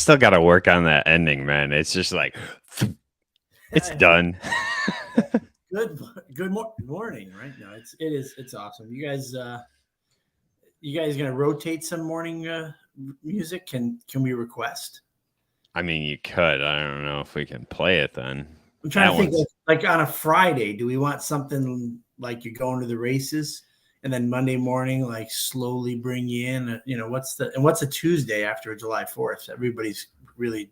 still got to work on that ending, man. It's just like, it's done. Good morning, right? No, it's awesome. You guys gonna rotate some morning music? Can we request? I mean, you could. I don't know if we can play it then. I'm trying to think like on a Friday, do we want something like you're going to the races and then Monday morning, like slowly bring you in? What's a Tuesday after July 4th? Everybody's really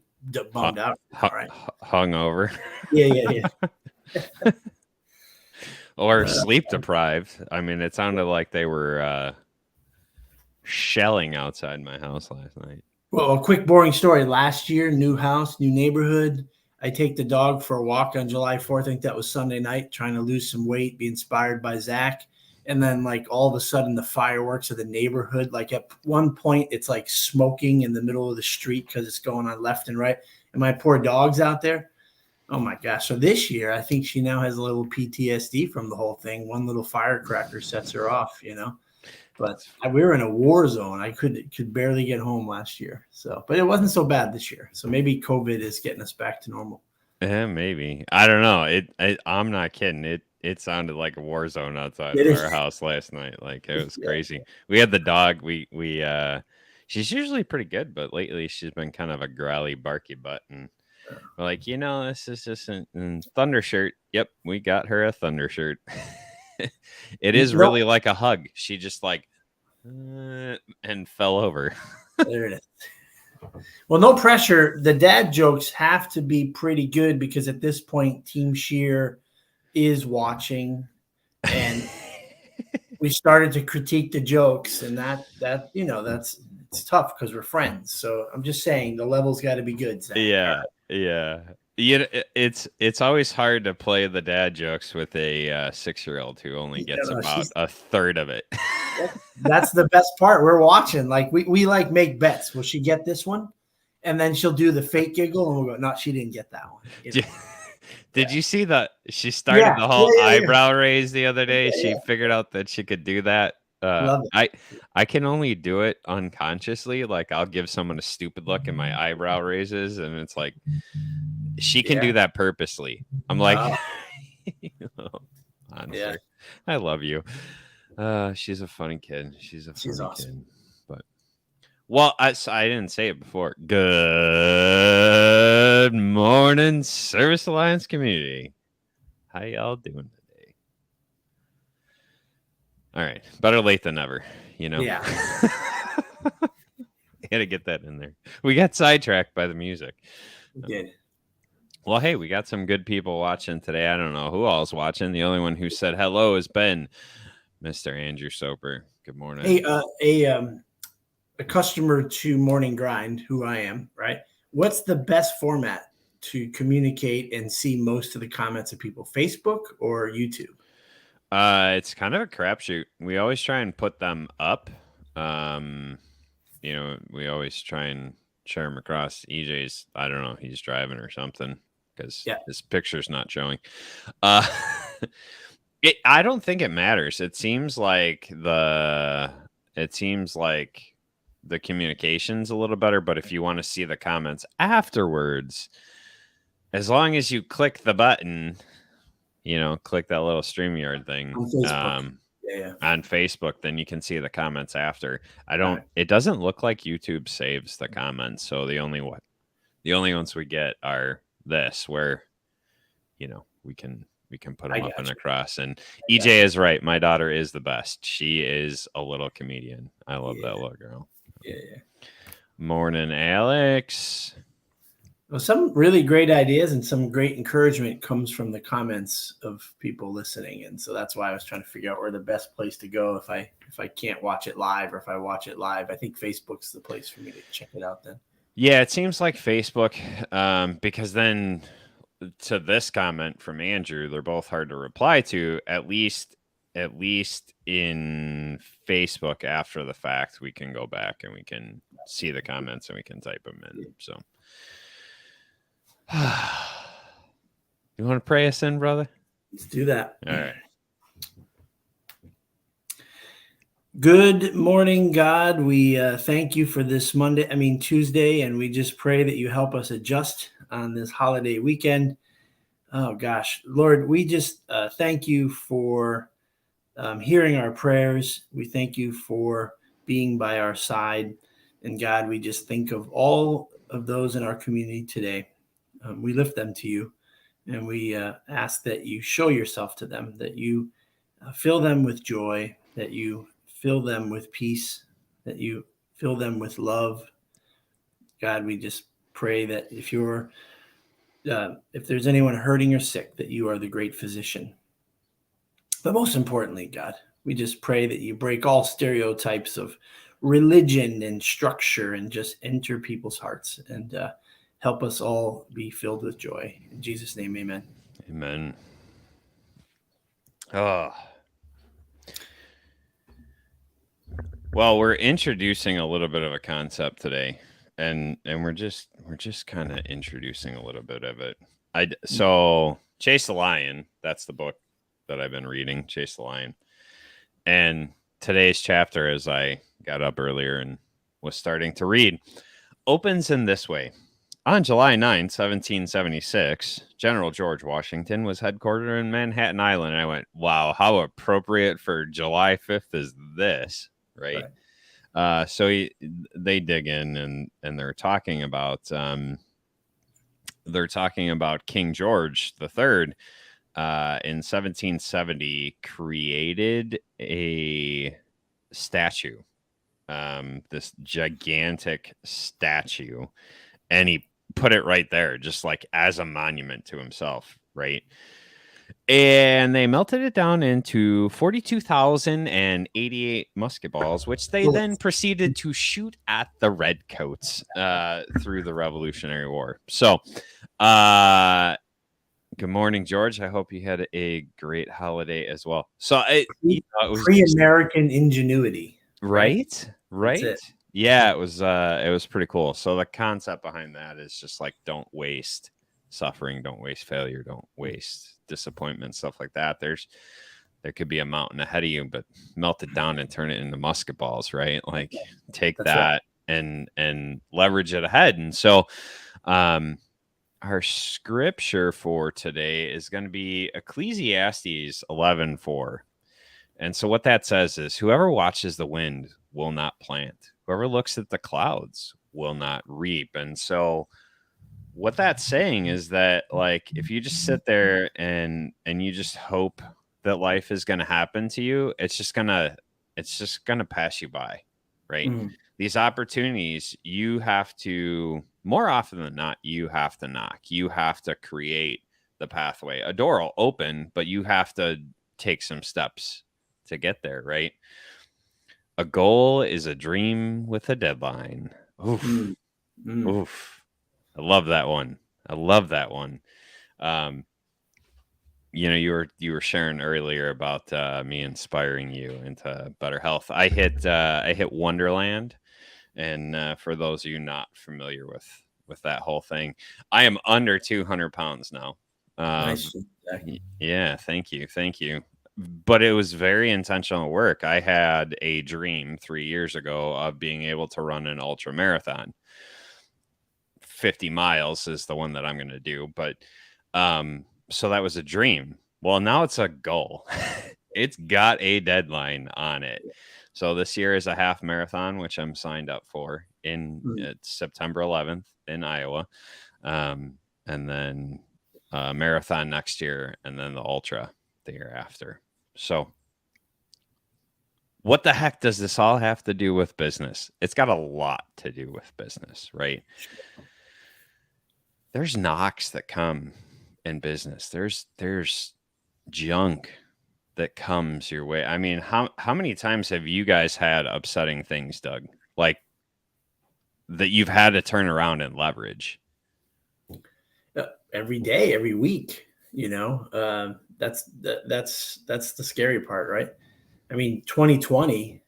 bummed out, right? Hungover. Yeah. Or sleep deprived. I mean, it sounded like they were shelling outside my house last night. Well, a quick boring story. Last year, new house, new neighborhood. I take the dog for a walk on July 4th. I think that was Sunday night, trying to lose some weight, be inspired by Zach. And then like all of a sudden the fireworks of the neighborhood, like at one point it's like smoking in the middle of the street because it's going on left and right. And my poor dog's out there. Oh my gosh. So this year, I think she now has a little PTSD from the whole thing. One little firecracker sets her off, But we were in a war zone. I could barely get home last year. But it wasn't so bad this year. So maybe COVID is getting us back to normal. Yeah, maybe. I don't know. I'm not kidding. It sounded like a war zone outside of our house last night. Like it was crazy. We had the dog. We she's usually pretty good, but lately she's been kind of a growly, barky butt. And we're like, this is just a thunder shirt. Yep, we got her a thunder shirt. It is really like a hug. She just like and fell over. There it is. Well, no pressure. The dad jokes have to be pretty good because at this point, Team Shear is watching, and we started to critique the jokes, and it's tough because we're friends. So I'm just saying the level's got to be good. Zach. Yeah. It's always hard to play the dad jokes with a 6-year-old who only gets about a third of it. That's the best part. We're watching. Like we like make bets. Will she get this one? And then she'll do the fake giggle, and we'll go, no, she didn't get that one. Did you see that? She started the whole eyebrow raise the other day. She figured out that she could do that. I can only do it unconsciously. Like I'll give someone a stupid look and my eyebrow raises, and it's like she can do that purposely. I'm like, honestly, I love you. She's a funny kid. She's awesome. Kid. But I didn't say it before. Good morning, Service Alliance community. How y'all doing today? All right, better late than never. Yeah. Gotta get that in there. We got sidetracked by the music. We did. Well, hey, we got some good people watching today. I don't know who all's watching. The only one who said hello has been Mr. Andrew Soper. Good morning. Hey, a customer to Morning Grind, who I am, right? What's the best format to communicate and see most of the comments of people? Facebook or YouTube? It's kind of a crapshoot. We always try and put them up. We always try and share them across. EJ's, I don't know, he's driving or something because his picture's not showing. I don't think it matters. It seems like the communication's a little better, but if you want to see the comments afterwards, as long as you click the button, click that little StreamYard thing on Facebook, then you can see the comments after. It doesn't look like YouTube saves the comments, so the only ones we get are this, where we can put them up and across. And EJ is right. My daughter is the best. She is a little comedian. I love that little girl. Yeah. Morning, Alex. Well, some really great ideas and some great encouragement comes from the comments of people listening. And so that's why I was trying to figure out where the best place to go if I can't watch it live, or if I watch it live. I think Facebook's the place for me to check it out then. Yeah, it seems like Facebook, because then to this comment from Andrew, they're both hard to reply to, at least in Facebook. After the fact, we can go back and we can see the comments and we can type them in. So you want to pray us in, brother? Let's do that. All right. Good morning, God. We thank you for this Tuesday, and we just pray that you help us adjust on this holiday weekend. Oh gosh, Lord, we just thank you for hearing our prayers. We thank you for being by our side. And God, we just think of all of those in our community today. We lift them to you, and we ask that you show yourself to them, that you fill them with joy, that you fill them with peace, that you fill them with love. God, we just pray that if there's anyone hurting or sick, that you are the great physician. But most importantly, God, we just pray that you break all stereotypes of religion and structure and just enter people's hearts and help us all be filled with joy. In Jesus' name, amen. Amen. Oh. Well, we're introducing a little bit of a concept today, and we're just kind of introducing a little bit of it. So Chase the Lion, that's the book that I've been reading, Chase the Lion. And today's chapter, as I got up earlier and was starting to read, opens in this way. On July 9, 1776, General George Washington was headquartered in Manhattan Island. And I went, wow, how appropriate for July 5th is this, right? So they dig in and they're talking about King George III in 1770 created a statue, this gigantic statue, and he put it right there, just like as a monument to himself, right? And they melted it down into 42,088 musket balls, which they then proceeded to shoot at the redcoats through the Revolutionary War. So, good morning, George. I hope you had a great holiday as well. So, it was pre-American ingenuity, right? Yeah, it was pretty cool. So the concept behind that is just like, don't waste suffering, don't waste failure, don't waste disappointment, stuff like that. There could be a mountain ahead of you, but melt it down and turn it into musket balls, right? Like take That's that right. and leverage it ahead. And so our scripture for today is going to be Ecclesiastes 11:4. And so what that says is, whoever watches the wind will not plant. Whoever looks at the clouds will not reap. And so what that's saying is that, like, if you just sit there and you just hope that life is going to happen to you, it's just going to pass you by, right? These opportunities, you have to, more often than not, you have to knock. You have to create the pathway. A door will open, but you have to take some steps to get there, right? A goal is a dream with a deadline. Oof. Oof. I love that one. You were sharing earlier about me inspiring you into better health. I hit Wonderland, and for those of you not familiar with that whole thing, I am under 200 pounds now. Nice. Yeah, thank you. But it was very intentional work. I had a dream 3 years ago of being able to run an ultra marathon. 50 miles is the one that I'm going to do. But so that was a dream. Well, now it's a goal. It's got a deadline on it. So this year is a half marathon, which I'm signed up for it's September 11th in Iowa. And then marathon next year, and then the ultra the year after. So what the heck does this all have to do with business? It's got a lot to do with business, right? There's knocks that come in business. There's junk that comes your way. I mean, how many times have you guys had upsetting things, Doug? Like that you've had to turn around and leverage? Every day, every week, that's the scary part, right? I mean, 2020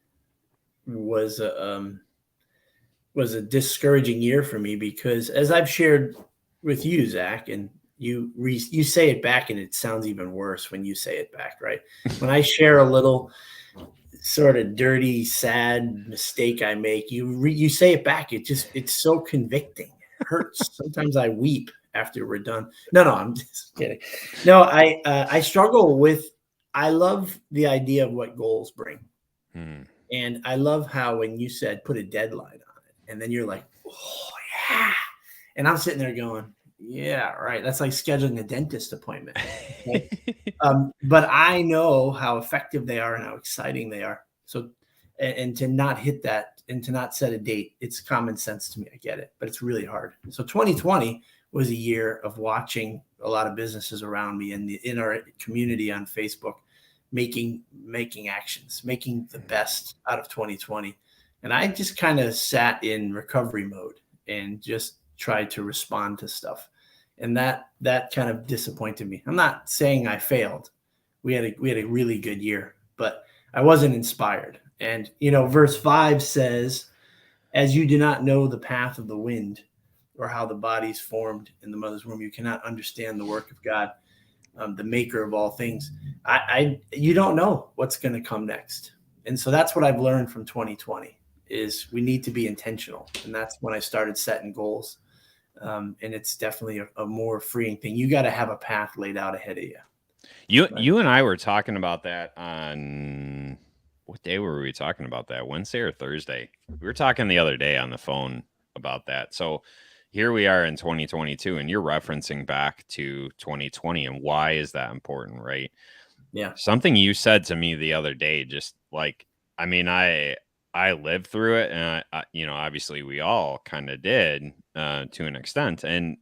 was a discouraging year for me because, as I've shared with you, Zach, and you say it back and it sounds even worse when you say it back, right? When I share a little sort of dirty, sad mistake I make, you say it back. It's so convicting. It hurts. Sometimes I weep after we're done. No, I'm just kidding. No, I struggle with. I love the idea of what goals bring, and I love how when you said put a deadline on it, and then you're like, oh yeah, and I'm sitting there going, yeah, right. That's like scheduling a dentist appointment. Right? But I know how effective they are and how exciting they are. So, and to not hit that and to not set a date, it's common sense to me. I get it, but it's really hard. So 2020 was a year of watching a lot of businesses around me in our community on Facebook, making actions, making the best out of 2020. And I just kind of sat in recovery mode and just tried to respond to stuff. And that kind of disappointed me. I'm not saying I failed. We had a really good year, but I wasn't inspired. And verse 5 says, as you do not know the path of the wind or how the body's formed in the mother's womb, you cannot understand the work of God, the maker of all things. You don't know what's going to come next. And so that's what I've learned from 2020 is we need to be intentional. And that's when I started setting goals. And it's definitely a more freeing thing. You got to have a path laid out ahead of you. You and I were talking about that on what day were we talking about that? Wednesday or Thursday? We were talking the other day on the phone about that. So here we are in 2022 and you're referencing back to 2020 and why is that important, right? Yeah. Something you said to me the other day, just like, I mean, I lived through it and I obviously we all kind of did to an extent. And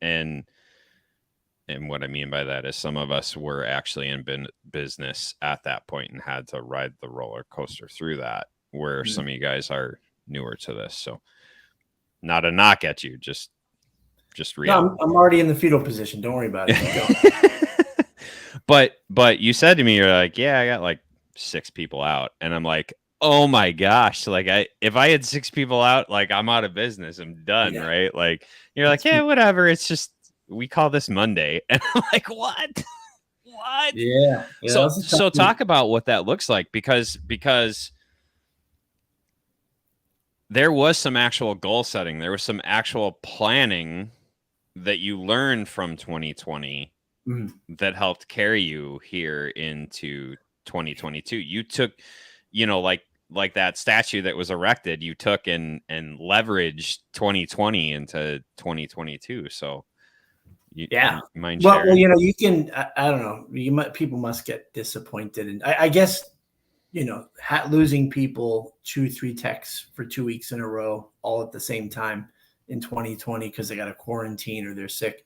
what I mean by that is some of us were actually in business at that point and had to ride the roller coaster through that, where some of you guys are newer to this. So not a knock at you, just real. No, I'm already in the fetal position. Don't worry about it. But you said to me, you're like, yeah, I got like 6 people out. And I'm like, oh my gosh. Like if I had 6 people out, like I'm out of business. I'm done. Yeah. Right. Like you're like, yeah, whatever. It's just, we call this Monday. And I'm like, what? Yeah. So talk about what that looks like because there was some actual goal setting. There was some actual planning that you learned from 2020 that helped carry you here into 2022. You took, like that statue that was erected, you took and leveraged 2020 into 2022. So you mind sharing? Well, you can, I don't know, people must get disappointed. And I guess, losing people 2-3 texts for 2 weeks in a row, all at the same time in 2020, because they got a quarantine or they're sick.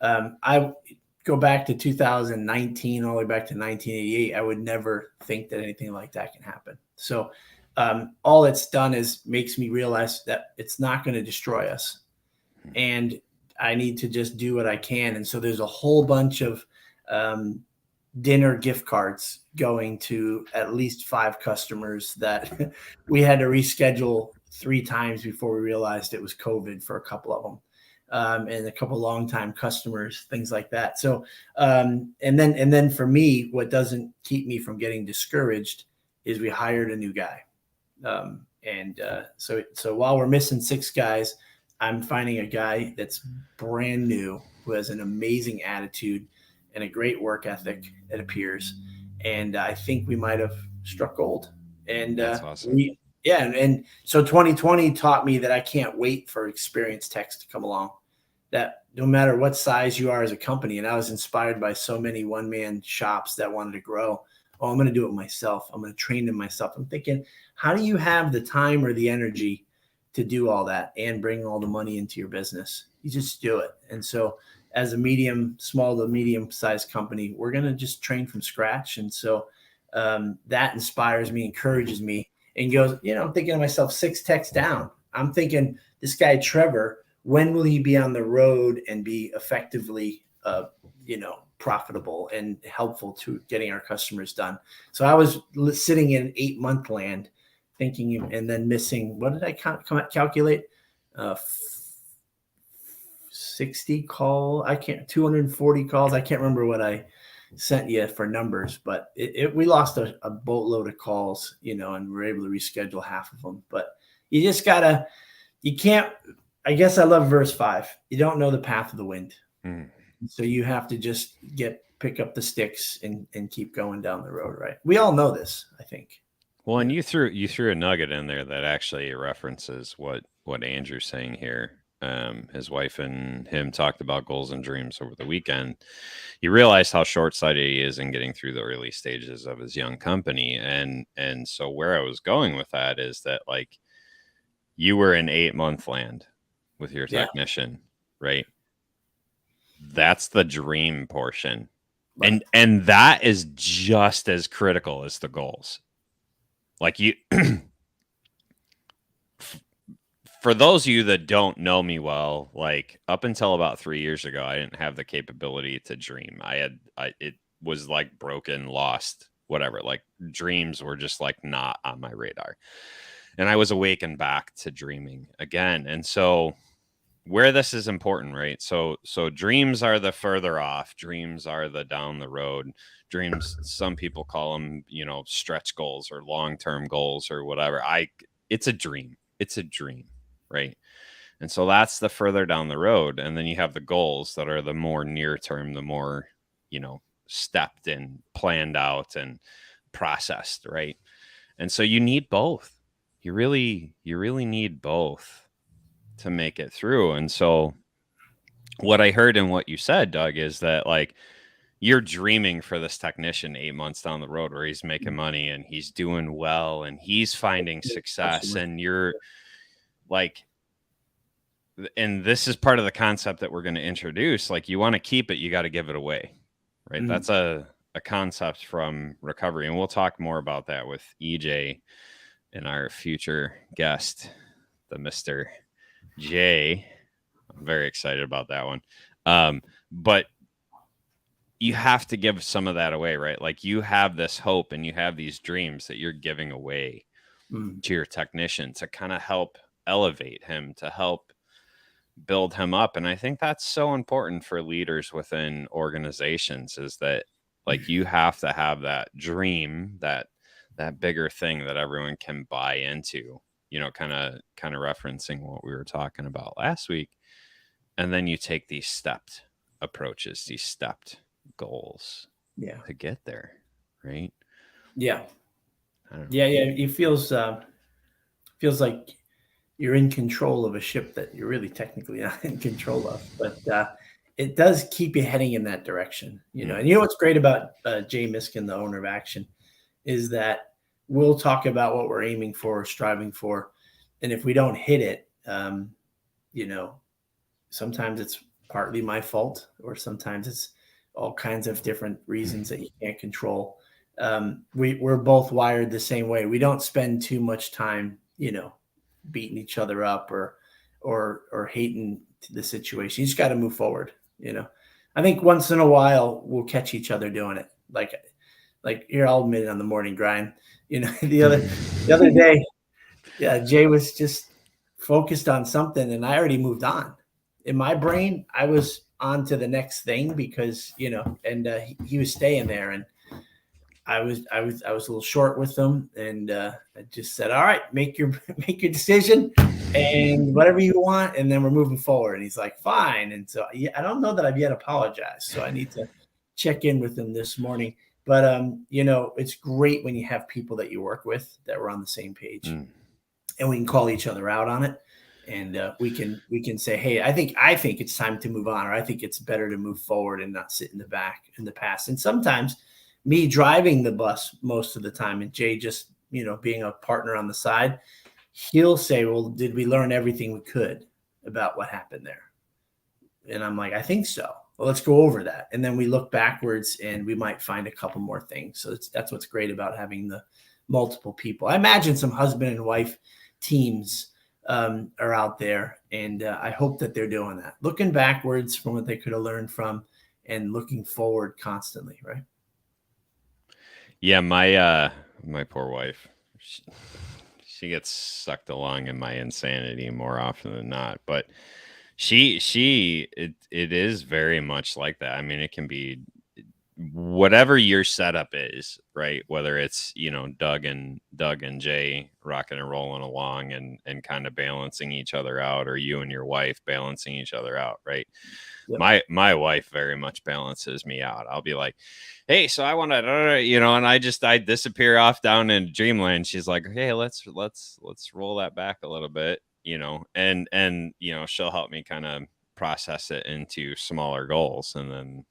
I go back to 2019, all the way back to 1988. I would never think that anything like that can happen. So all it's done is makes me realize that it's not going to destroy us. And I need to just do what I can. And so there's a whole bunch of dinner gift cards going to at least 5 customers that we had to reschedule 3 times before we realized it was COVID for a couple of them. And a couple of longtime customers, things like that. So, and then for me, what doesn't keep me from getting discouraged is we hired a new guy. So while we're missing 6 guys, I'm finding a guy that's brand new who has an amazing attitude and a great work ethic, it appears. And I think we might have struck gold. And that's awesome. And so 2020 taught me that I can't wait for experienced techs to come along, that no matter what size you are as a company, and I was inspired by so many one-man shops that wanted to grow. Oh, I'm going to do it myself. I'm going to train them myself. I'm thinking, how do you have the time or the energy to do all that and bring all the money into your business? You just do it. And so as a small to medium sized company, we're going to just train from scratch. And so that inspires me, encourages me, and goes, I'm thinking to myself, 6 techs down. I'm thinking this guy, Trevor, when will he be on the road and be effectively, profitable and helpful to getting our customers done? So I was sitting in 8-month land thinking, and then missing, what did I calculate? 60 calls. 240 calls. I can't remember what I sent you for numbers, but we lost a boatload of calls, and we're able to reschedule half of them. But you just gotta, you can't. I guess I love verse 5. You don't know the path of the wind, so you have to just pick up the sticks and keep going down the road. Right? We all know this, I think. Well, and you threw a nugget in there that actually references what Andrew's saying here. His wife and him talked about goals and dreams over the weekend. He realized how short-sighted he is in getting through the early stages of his young company, and so where I was going with that is that, like, you were in 8-month land with your technician, right? That's the dream portion, right. and that is just as critical as the goals. Like, you. For those of you that don't know me well, like, up until about 3 years ago, I didn't have the capability to dream. It was like broken, lost, whatever. Like, dreams were just like not on my radar. And I was awakened back to dreaming again. And so where this is important, right? So dreams are the further off. Dreams are the down the road. Dreams, some people call them, stretch goals or long-term goals or whatever. It's a dream. It's a dream. Right. And so that's the further down the road. And then you have the goals that are the more near term, the more, stepped and planned out and processed. Right. And so you need both. You really need both to make it through. And so what I heard in what you said, Doug, is that, like, you're dreaming for this technician 8 months down the road where he's making money and he's doing well and he's finding success. And you're, like, and this is part of the concept that we're going to introduce. Like, you want to keep it, you got to give it away, right? Mm-hmm. That's a concept from recovery. And we'll talk more about that with EJ and our future guest, the Mr. J. I'm very excited about that one. But you have to give some of that away, right? Like, you have this hope and you have these dreams that you're giving away to your technician to kind of help elevate him, to help build him up. And I think that's so important for leaders within organizations, is that, like, you have to have that dream, that bigger thing that everyone can buy into, kind of referencing what we were talking about last week. And then you take these stepped approaches, these stepped goals to get there. Right. Yeah. It feels like you're in control of a ship that you're really technically not in control of, but it does keep you heading in that direction, And what's great about Jay Miskin, the owner of Action, is that we'll talk about what we're aiming for, striving for, and if we don't hit it, sometimes it's partly my fault, or sometimes it's all kinds of different reasons that you can't control. We're both wired the same way. We don't spend too much time, beating each other up or hating the situation. You just got to move forward. I think once in a while we'll catch each other doing it. Like here, I'll admit it, on the morning grind. The other day, Jay was just focused on something, and I already moved on. In my brain, I was on to the next thing because and he was staying there, and I was a little short with them, and I just said, all right, make your decision and whatever you want, and then we're moving forward. And he's like, fine. And so I don't know that I've yet apologized, so I need to check in with him this morning. But it's great when you have people that you work with that we're on the same page, and we can call each other out on it, and we can say, hey, I think it's time to move on, or I think it's better to move forward and not sit in the past. And sometimes me driving the bus most of the time, and Jay just, being a partner on the side, he'll say, well, did we learn everything we could about what happened there? And I'm like, I think so. Well, let's go over that. And then we look backwards and we might find a couple more things. So that's what's great about having the multiple people. I imagine some husband and wife teams are out there, and I hope that they're doing that, looking backwards from what they could have learned from and looking forward constantly. Right. Yeah, my poor wife, she gets sucked along in my insanity more often than not. But it is very much like that. I mean, it can be whatever your setup is, right? Whether it's, Doug and Jay rocking and rolling along and kind of balancing each other out, or you and your wife balancing each other out, right? Yep. My wife very much balances me out. I'll be like, hey, so I want to, and I disappear off down in dreamland. She's like, hey, let's roll that back a little bit, and she'll help me kind of process it into smaller goals, and then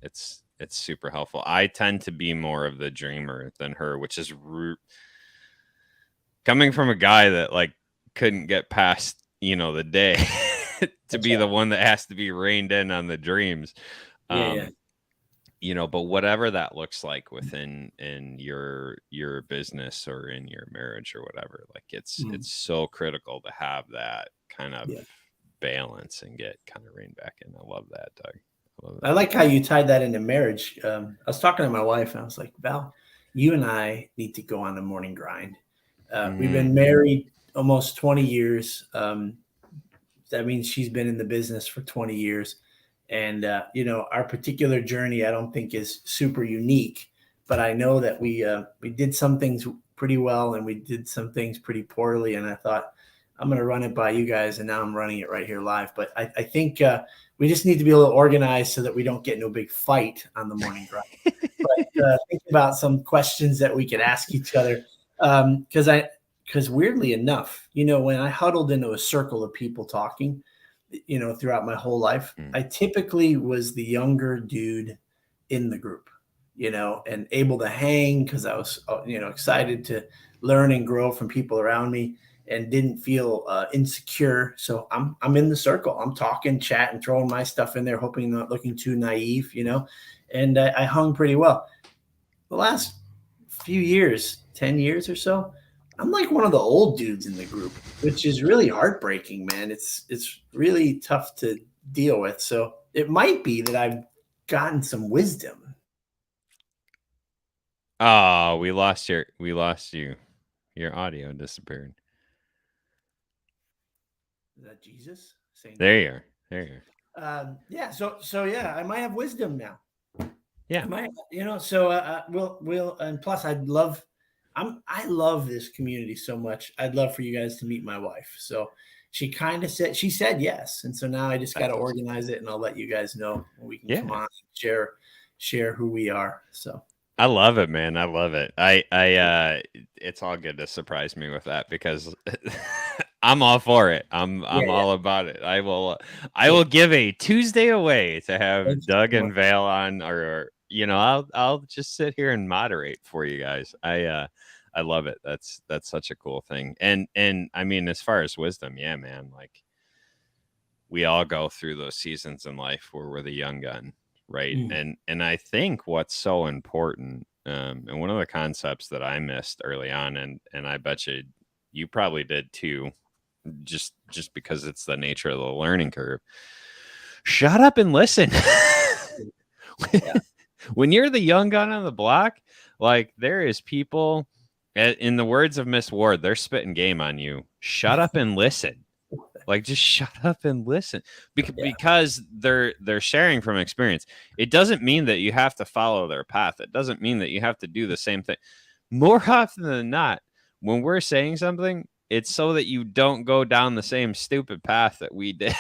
it's super helpful. I tend to be more of the dreamer than her, which is coming from a guy that like couldn't get past the day to be the one that has to be reined in on the dreams. Yeah. But whatever that looks like within in your business or in your marriage or whatever, like it's so critical to have that kind of balance and get kind of reined back in. I love that, Doug. I like how you tied that into marriage. I was talking to my wife and I was like, Val, you and I need to go on the morning grind. We've been married almost 20 years. That means she's been in the business for 20 years. And, our particular journey, I don't think is super unique, but I know that we did some things pretty well and we did some things pretty poorly. And I thought, I'm going to run it by you guys. And now I'm running it right here live. But I think we just need to be a little organized so that we don't get no big fight on the morning grind. But think about some questions that we could ask each other. Because weirdly enough, when I huddled into a circle of people talking, throughout my whole life, I typically was the younger dude in the group, and able to hang because I was, excited to learn and grow from people around me and didn't feel insecure. So I'm in the circle. I'm talking, chatting, throwing my stuff in there, hoping not looking too naive, and I hung pretty well. The last few years, 10 years or so, I'm like one of the old dudes in the group, which is really heartbreaking, man. It's really tough to deal with. So it might be that I've gotten some wisdom. Oh, we lost you. Your audio disappeared. Is that Jesus saying? There you are. There you are. Yeah. So yeah, I might have wisdom now. Yeah. I might, so we'll, and plus I love this community so much. I'd love for you guys to meet my wife. So she said yes. And so now I just got to organize it and I'll let you guys know when we can come on and share who we are. So I love it, man. I love it. It's all good to surprise me with that because I'm all for it. I'm all about it. I will give a Tuesday away to have Doug and Vale on, or I'll just sit here and moderate for you guys. I love it. That's such a cool thing. And I mean, as far as wisdom, yeah, man, like we all go through those seasons in life where we're the young gun. Right. And I think what's so important, and one of the concepts that I missed early on, and I bet you probably did too, just because it's the nature of the learning curve. Shut up and listen. When you're the young gun on the block, like there is people, in the words of Miss Ward, they're spitting game on you. Shut up and listen. Like, just shut up and listen because they're sharing from experience. It doesn't mean that you have to follow their path. It doesn't mean that you have to do the same thing. More often than not, when we're saying something, it's so that you don't go down the same stupid path that we did.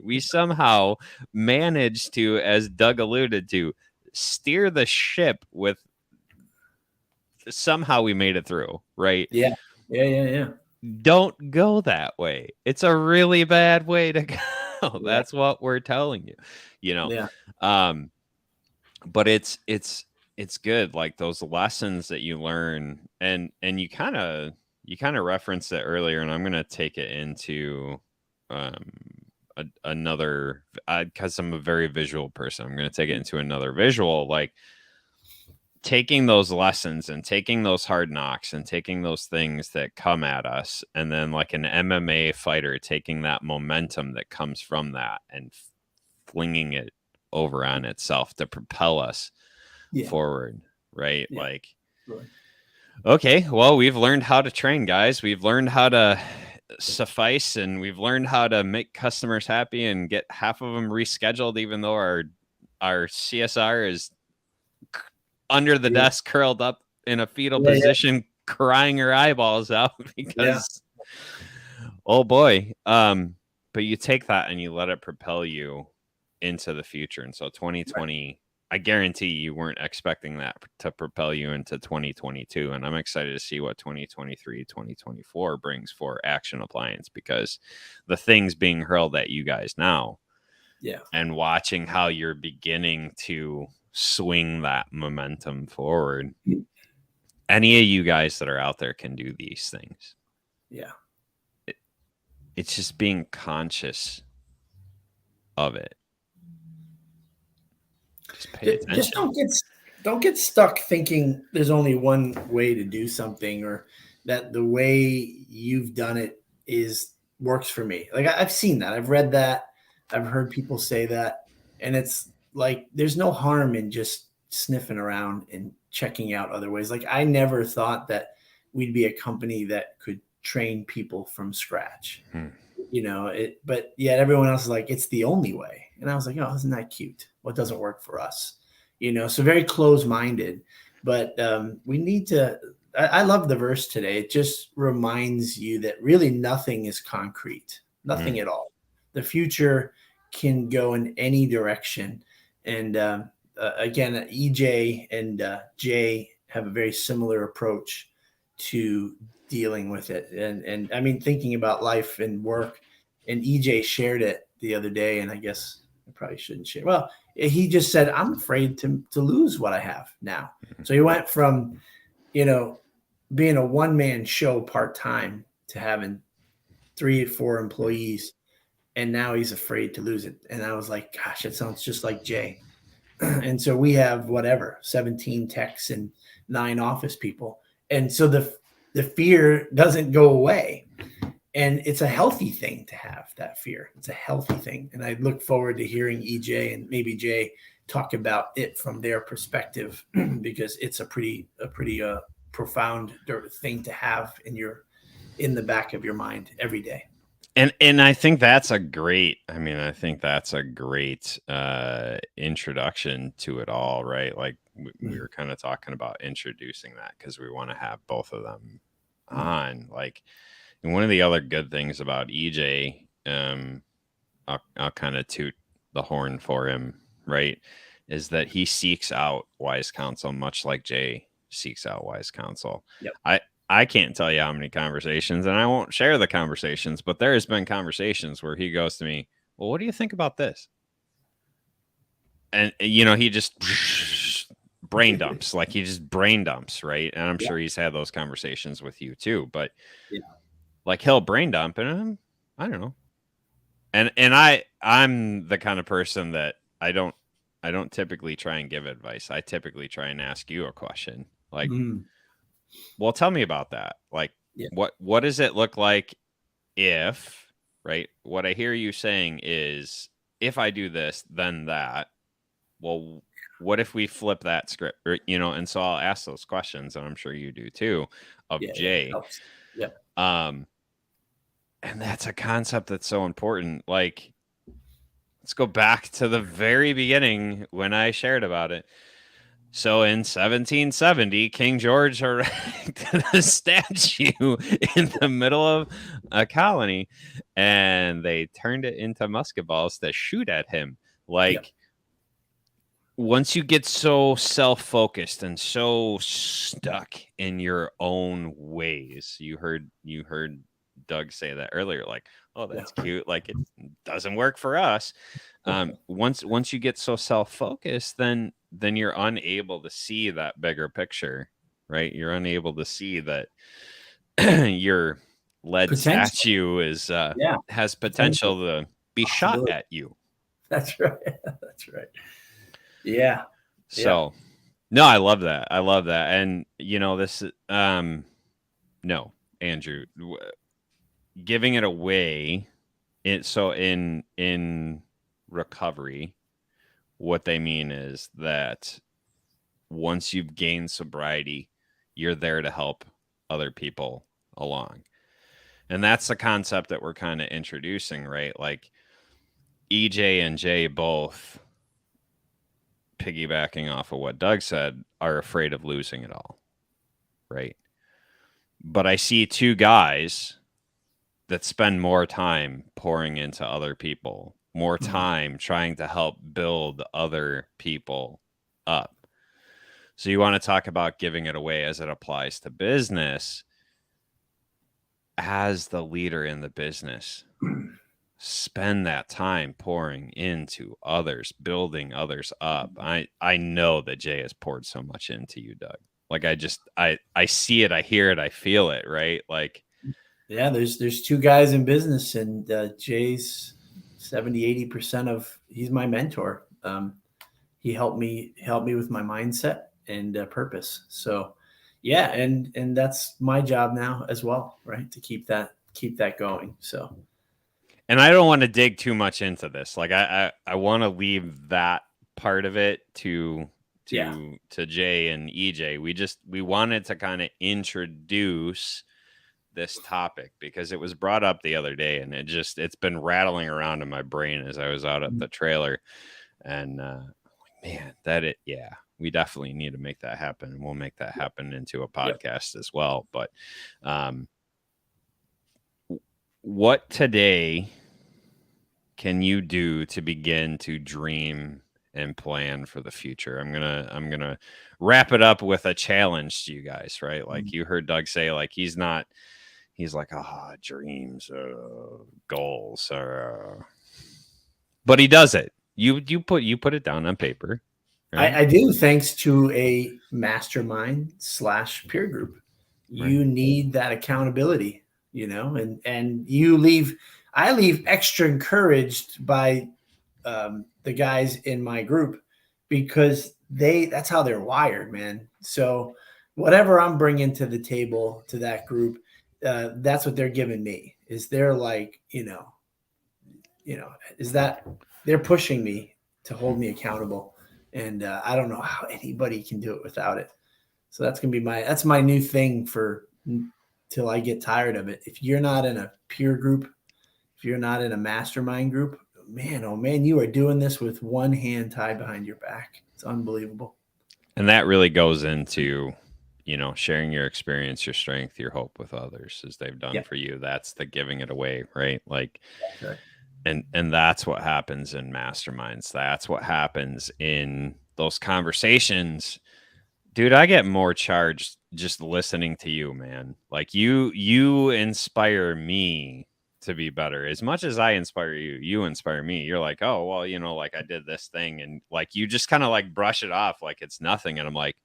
We somehow managed to, as Doug alluded to, steer the ship with somehow we made it through, right? Yeah. Don't go that way. It's a really bad way to go. Yeah. That's what we're telling you, Yeah. But it's good. Like those lessons that you learn and you kind of referenced it earlier, and I'm going to take it into, another, cause I'm a very visual person. I'm going to take it into another visual, like taking those lessons and taking those hard knocks and taking those things that come at us, and then like an MMA fighter taking that momentum that comes from that and flinging it over on itself to propel us forward, right? Yeah. Like, okay, well, we've learned how to train, guys. We've learned how to suffice, and we've learned how to make customers happy and get half of them rescheduled, even though our our CSR is under the Yeah. desk, curled up in a fetal Yeah. position, crying her eyeballs out Yeah. because, oh boy. But you take that and you let it propel you into the future. And so 2020, I guarantee you weren't expecting that to propel you into 2022. And I'm excited to see what 2023, 2024 brings for Action Appliance, because the things being hurled at you guys now, Yeah. and watching how you're beginning to swing that momentum forward. Any of you guys that are out there can do these things. Yeah. It's just being conscious of it. Just pay attention. Just don't get stuck thinking there's only one way to do something, or that the way you've done it is works for me. Like I've seen that, I've read that, I've heard people say that, and it's like there's no harm in just sniffing around and checking out other ways. Like I never thought that we'd be a company that could train people from scratch. But yet everyone else is like, it's the only way. And I was like, oh, isn't that cute? What doesn't work for us? So very close-minded, but we need to, I love the verse today. It just reminds you that really nothing is concrete, nothing at all. The future can go in any direction. And again, EJ and Jay have a very similar approach to dealing with it. And I mean, thinking about life and work, and EJ shared it the other day, and I guess I probably shouldn't share. Well, he just said, I'm afraid to lose what I have now. So he went from, being a one-man show part-time to having 3 or 4 employees. And now he's afraid to lose it. And I was like, gosh, it sounds just like Jay. And so we have 17 techs and 9 office people. And so the fear doesn't go away. And it's a healthy thing to have that fear. It's a healthy thing. And I look forward to hearing EJ and maybe Jay talk about it from their perspective, because it's a pretty profound thing to have in the back of your mind every day. And I think that's a great, introduction to it all, right? Like we were kind of talking about introducing that because we want to have both of them on. Like, and one of the other good things about EJ, I'll kind of toot the horn for him, right, is that he seeks out wise counsel, much like Jay seeks out wise counsel. Yep. I can't tell you how many conversations, and I won't share the conversations, but there has been conversations where he goes to me, well, what do you think about this? And, he just brain dumps, like he just brain dumps, right? And I'm sure he's had those conversations with you too, but like he'll brain dump and I don't know. And I'm the kind of person that I don't typically try and give advice. I typically try and ask you a question. Like, well, tell me about that. Like, what does it look like if, right? What I hear you saying is, if I do this, then that. Well, what if we flip that script? Or, and so I'll ask those questions, and I'm sure you do too, of Jay. And that's a concept that's so important. Like, let's go back to the very beginning when I shared about it. So in 1770, King George erected a statue in the middle of a colony, and they turned it into musket balls to shoot at him. Like, once you get so self-focused and so stuck in your own ways, you heard Doug say that earlier, like, oh, that's cute, like it doesn't work for us. Once you get so self-focused, then you're unable to see that bigger picture, right? You're unable to see that your lead statue is has potential to be shot at you. That's right. That's right. Yeah. So no, I love that. And this no, Andrew, giving it away, in recovery, what they mean is that once you've gained sobriety, you're there to help other people along. And that's the concept that we're kind of introducing, right? Like EJ and Jay both piggybacking off of what Doug said, are afraid of losing it all. Right. But I see two guys that spend more time pouring into other people, more time trying to help build other people up. So you want to talk about giving it away as it applies to business. As the leader in the business, spend that time pouring into others, building others up. I know that Jay has poured so much into you, Doug. Like I see it, I hear it, I feel it, right? Like, yeah, there's two guys in business, and Jay's 70-80% of he's my mentor. He helped me with my mindset and purpose. So yeah, and that's my job now as well, right? To keep that going. So, and I don't want to dig too much into this. Like I want to leave that part of it to Jay and EJ. We wanted to kind of introduce this topic because it was brought up the other day, and it's been rattling around in my brain as I was out at the trailer. And man, we definitely need to make that happen, and we'll make that happen into a podcast as well. But what today can you do to begin to dream and plan for the future? I'm gonna wrap it up with a challenge to you guys, right? Like you heard Doug say, like he's like, dreams, goals, but he does it. You put it down on paper. Right? I do, thanks to a mastermind / peer group. You need that accountability, and I leave extra encouraged by the guys in my group, because that's how they're wired, man. So whatever I'm bringing to the table to that group, that's what they're giving me. Is they're like, is that they're pushing me to hold me accountable, and I don't know how anybody can do it without it. So that's gonna be that's my new thing for till I get tired of it. If you're not in a peer group, if you're not in a mastermind group, man, oh man, you are doing this with one hand tied behind your back. It's unbelievable. And that really goes into, sharing your experience, your strength, your hope with others as they've done for you. That's the giving it away, right? Like, and that's what happens in masterminds. That's what happens in those conversations. Dude, I get more charged just listening to you, man. Like you inspire me to be better. As much as I inspire you, you inspire me. You're like, oh, well, like I did this thing, and like you just kind of like brush it off like it's nothing. And I'm like,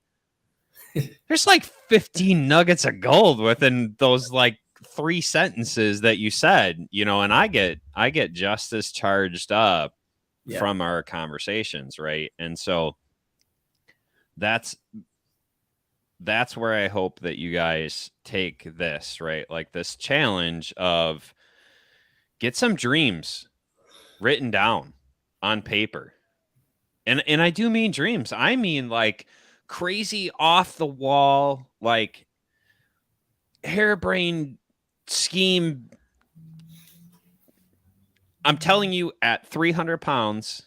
there's like 15 nuggets of gold within those like 3 sentences that you said, and I get just as charged up from our conversations, right? And so that's where I hope that you guys take this, right? Like this challenge of get some dreams written down on paper. And I do mean dreams. I mean like crazy off the wall, like harebrained scheme. I'm telling you, at 300 pounds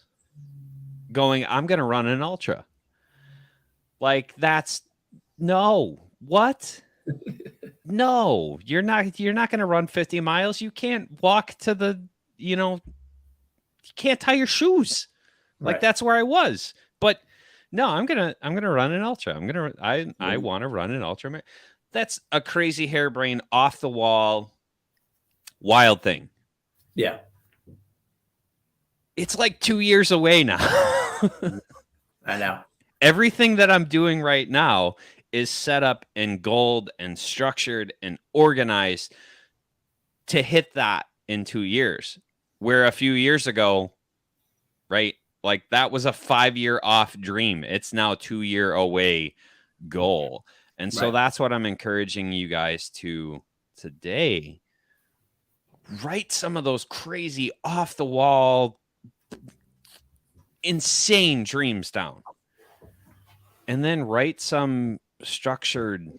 going, I'm going to run an ultra. Like no, what? No, you're not going to run 50 miles. You can't walk to you can't tie your shoes. Like that's where I was. But no, I'm going to run an ultra. I want to run an ultra. That's a crazy harebrained off the wall wild thing. Yeah. It's like 2 years away now. I know. Everything that I'm doing right now is set up and goaled and structured and organized to hit that in 2 years. Where a few years ago, right? Like that was a 5-year off dream. It's now 2-year away goal. And so that's what I'm encouraging you guys to today. Write some of those crazy off the wall, insane dreams down. And then write some structured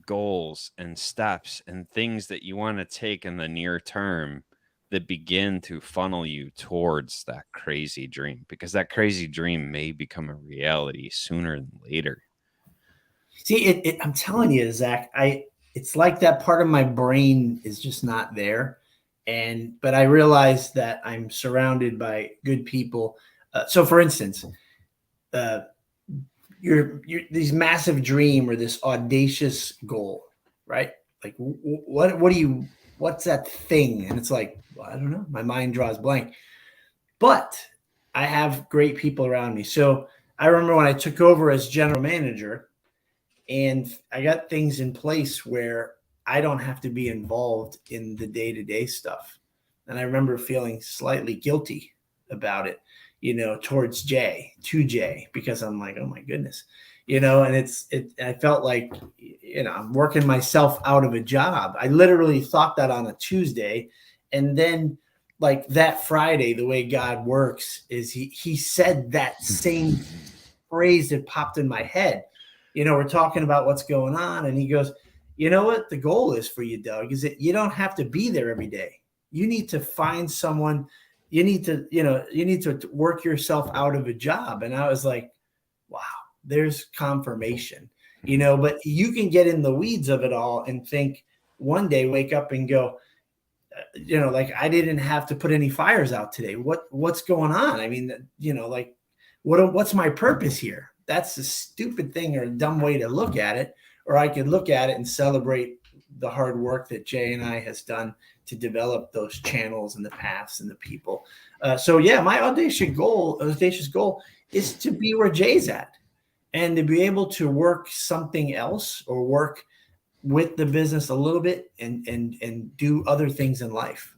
goals and steps and things that you want to take in the near term that begin to funnel you towards that crazy dream, because that crazy dream may become a reality sooner than later. See, I'm telling you, Zach, it's like that part of my brain is just not there. But I realize that I'm surrounded by good people. So for instance, uh, you're these massive dream or this audacious goal, right? Like what do you, what's that thing? And it's like, well, I don't know. My mind draws blank. But I have great people around me. So I remember when I took over as general manager, and I got things in place where I don't have to be involved in the day-to-day stuff. And I remember feeling slightly guilty about it, towards to Jay, because I'm like, oh my goodness, and I felt like, I'm working myself out of a job. I literally thought that on a Tuesday. And then like that Friday, the way God works is he said that same phrase that popped in my head. We're talking about what's going on, and he goes, you know what the goal is for you, Doug, is that you don't have to be there every day. You need to find someone. You need to work yourself out of a job. And I was like, wow, there's confirmation, but you can get in the weeds of it all and think one day, wake up and go, like I didn't have to put any fires out today. What's going on? I mean, like what's my purpose here? That's a stupid thing or a dumb way to look at it. Or I could look at it and celebrate the hard work that Jay and I has done to develop those channels and the paths and the people. So yeah, my audacious goal is to be where Jay's at, and to be able to work something else or work with the business a little bit and do other things in life,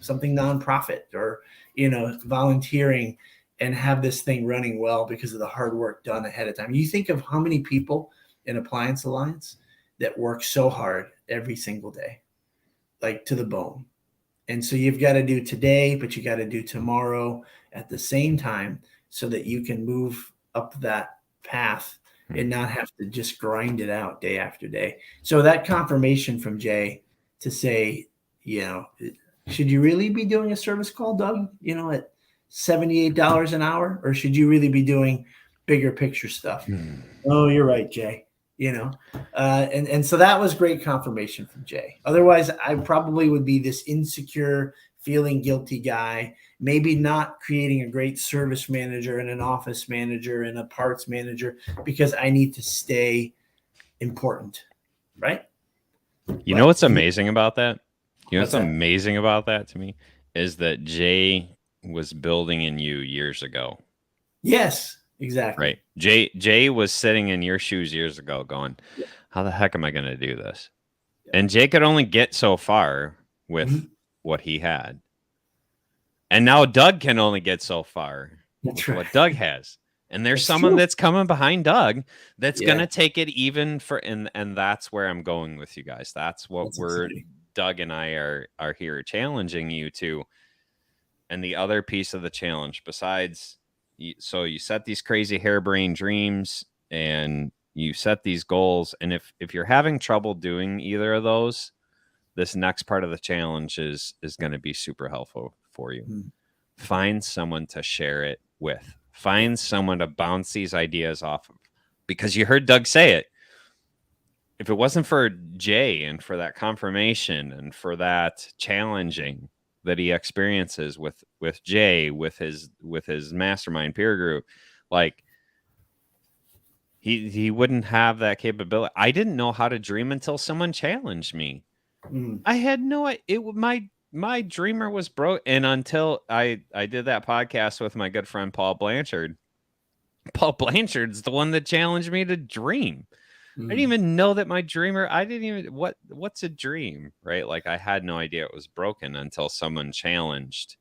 something nonprofit or, volunteering, and have this thing running well because of the hard work done ahead of time. You think of how many people in Appliance Alliance that work so hard every single day, like to the bone. And so you've got to do today, but you got to do tomorrow at the same time so that you can move up that path and not have to just grind it out day after day. So that confirmation from Jay to say, should you really be doing a service call, Doug, at $78 an hour, or should you really be doing bigger picture stuff? Oh, you're right, Jay. And so that was great confirmation from Jay. Otherwise, I probably would be this insecure, feeling guilty guy, maybe not creating a great service manager and an office manager and a parts manager because I need to stay important, right? You know what's amazing about that? What's that? amazing about that to me is that Jay was building in you years ago. Yes, exactly. Right. Jay was sitting in your shoes years ago going, how the heck am I going to do this? And Jay could only get so far with what he had. And now Doug can only get so far with what Doug has. And there's someone that's coming behind Doug that's going to take it even for, and that's where I'm going with you guys. That's what Doug and I are here challenging you to. And the other piece of the challenge besides, so you set these crazy harebrained dreams and you set these goals. And if you're having trouble doing either of those, this next part of the challenge is going to be super helpful for you. Find someone to share it with. Find someone to bounce these ideas off of. Because you heard Doug say it. If it wasn't for Jay and for that confirmation and for that challenging that he experiences with Jay, with his mastermind peer group, like he wouldn't have that capability. I didn't know how to dream until someone challenged me. I had no idea. My dreamer was broke, and until I did that podcast with my good friend Paul Blanchard. Paul Blanchard's the one that challenged me to dream. I didn't even know that my dreamer. I didn't even what's a dream, right? Like I had no idea it was broken until someone challenged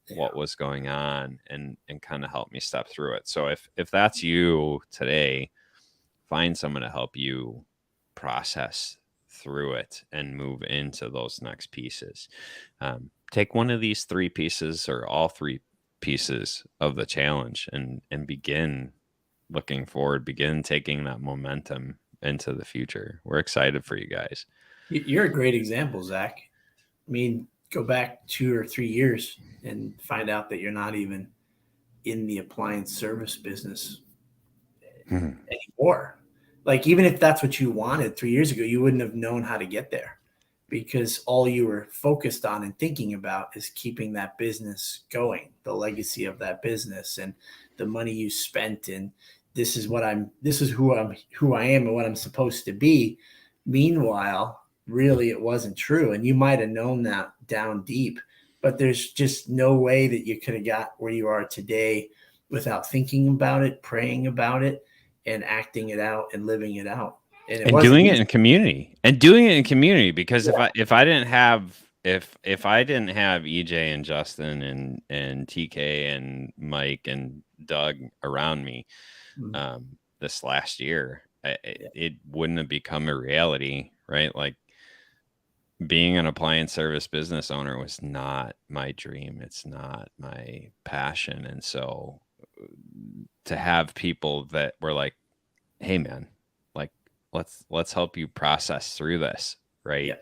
what was going on and kind of helped me step through it. So if that's you today, find someone to help you process through it and move into those next pieces. Take one of these three pieces or all three pieces of the challenge and begin looking forward, begin taking that momentum into the future. We're excited for you guys. You're a great example, Zach. I mean, go back 2 or 3 years and find out that you're not even in the appliance service business anymore. Like, even if that's what you wanted 3 years ago, you wouldn't have known how to get there, because all you were focused on and thinking about is keeping that business going, the legacy of that business and the money you spent. And this is who I am and what I'm supposed to be. Meanwhile, really, it wasn't true. And you might have known that down deep, but there's just no way that you could have got where you are today without thinking about it, praying about it, and acting it out and living it out. And it and wasn't doing it easy. in community, because if I didn't have if I didn't have EJ and Justin and TK and Mike and Doug around me this last year, it wouldn't have become a reality, right? Like, being an appliance service business owner was not my dream. It's not my passion. And so to have people that were like, hey man, like, let's help you process through this, right? Yeah.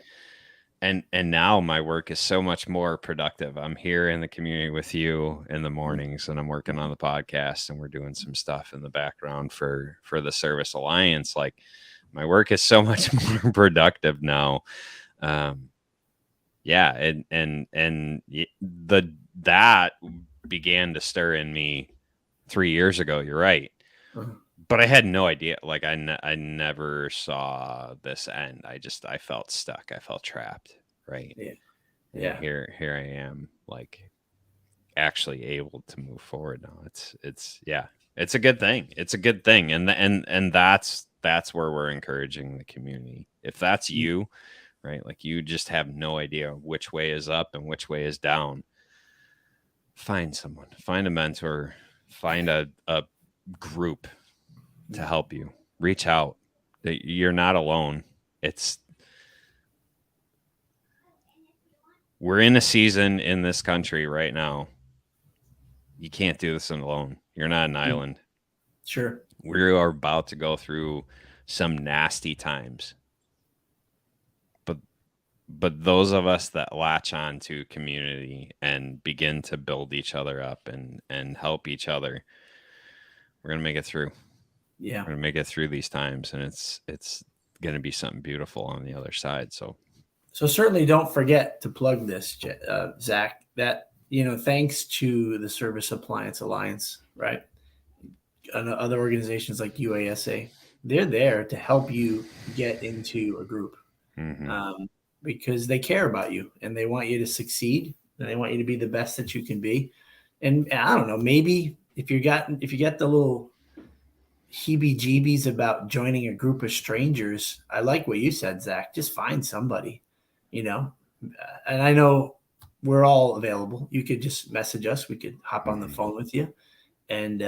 And now my work is so much more productive. I'm here in the community with you in the mornings, and I'm working on the podcast, and we're doing some stuff in the background for the Service Alliance. Like, my work is so much more productive now. Yeah, and that began to stir in me 3 years ago. You're right. But I had no idea. Like, I never saw this end. I felt stuck. I felt trapped. Right. Yeah. And Yeah. here I am, like, actually able to move forward now. It's a good thing. It's a good thing. And that's where we're encouraging the community. If that's you, right? Like, you just have no idea which way is up and which way is down. Find someone, find a mentor, find a group to help you. Reach out. You're not alone. We're in a season in this country right now. You can't do this alone. You're not an island. Sure. We are about to go through some nasty times. But those of us that latch on to community and begin to build each other up and help each other, we're going to make it through. Yeah. We're going to make it through these times, and it's going to be something beautiful on the other side. So certainly don't forget to plug this, Zach, that, thanks to the Service Appliance Alliance, right? And other organizations like UASA, they're there to help you get into a group. Because they care about you and they want you to succeed and they want you to be the best that you can be. And I don't know, maybe if you get the little heebie-jeebies about joining a group of strangers, I like what you said, Zach. Just find somebody, and I know we're all available. You could just message us. We could hop on the phone with you and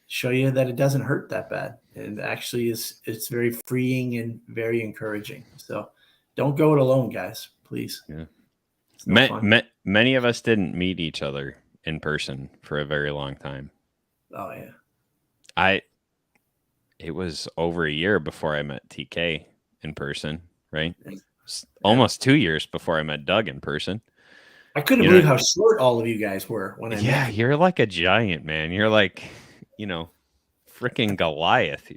show you that it doesn't hurt that bad. And actually it's very freeing and very encouraging. So don't go it alone, guys, please. Yeah. Many of us didn't meet each other in person for a very long time. Oh yeah. It was over a year before I met TK in person, right? Almost 2 years before I met Doug in person. I couldn't believe how short all of you guys were when I met you. Yeah, you're like a giant, man. You're like, freaking Goliath,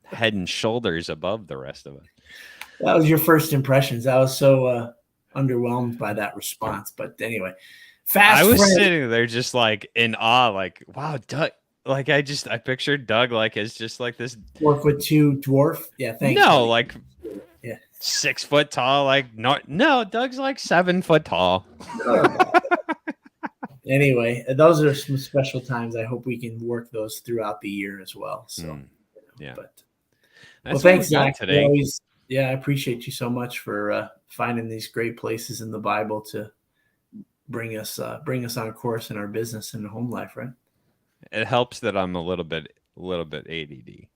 head and shoulders above the rest of us. That was your first impressions. I was so underwhelmed by that response. But anyway, I was sitting there just like in awe, like, wow, Doug. Like, I pictured Doug like as just like this 4'2" dwarf. Yeah, thanks. No, buddy. like 6 foot tall. Like, no, Doug's like 7 foot tall. Anyway, those are some special times. I hope we can work those throughout the year as well. So, yeah. But thanks, Zach. Today. I appreciate you so much for finding these great places in the Bible to bring us on course in our business and home life, right? It helps that I'm a little bit ADD.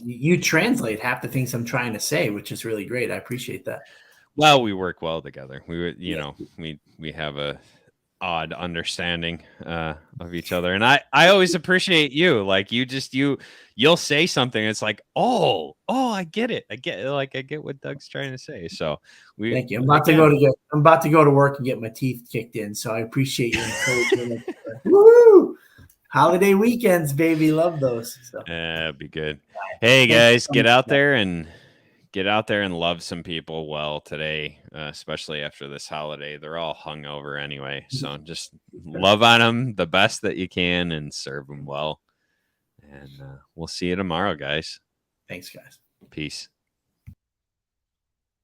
You translate half the things I'm trying to say, which is really great. I appreciate that. Well, we work well together. We have odd understanding of each other. And I always appreciate you. Like you'll say something. It's like, oh, I get it. I get what Doug's trying to say. So thank you. I'm about to go to work and get my teeth kicked in. So I appreciate your encouragement. Woo! Holiday weekends, baby. Love those. So. Be good. Hey guys, get out there and love some people well today, especially after this holiday. They're all hungover anyway, so just love on them the best that you can and serve them well. And we'll see you tomorrow, guys. Thanks, guys. Peace.